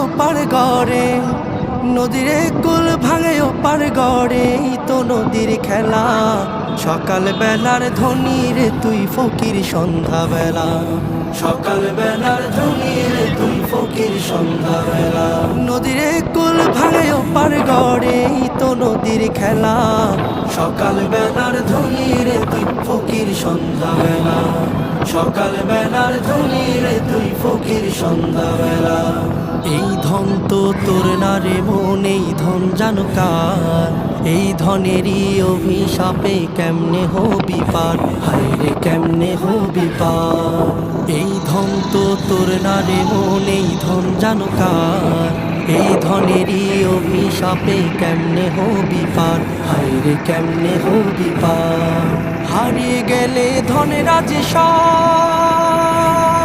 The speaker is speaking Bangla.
ওপার গড়ে, নদীর কুল ভাঙে ওপার গড়ে, তো নদীর খেলা। সকাল বেলার ধনী রে তুই ফকির সন্ধ্যা বেলা, সকাল বেলার ধনী রে তুই ফকির সন্ধ্যা বেলা। নদীর কুল ভাঙে ওপার গড়ে, তো নদীর খেলা। সকাল বেলার ধনী রে তুই ফকির সন্ধ্যা বেলা, সকাল বেলার ধনী রে তুই ফকির সন্ধ্যা বেলা। এই ধন তো তোর না রে মন, এই ধন জানো কার? এই ধনেরই অভিশাপে কেমনে হবি পার, হায় রে কেমনে হবি পার। এই ধন তো তোর না রে মন, এই ধন জানো কার? এই ধনেরই অভিশাপে কেমনে হবি পার, হায় রে কেমনে হবি পার। হারিয়ে গেলে ধনেরা যে সব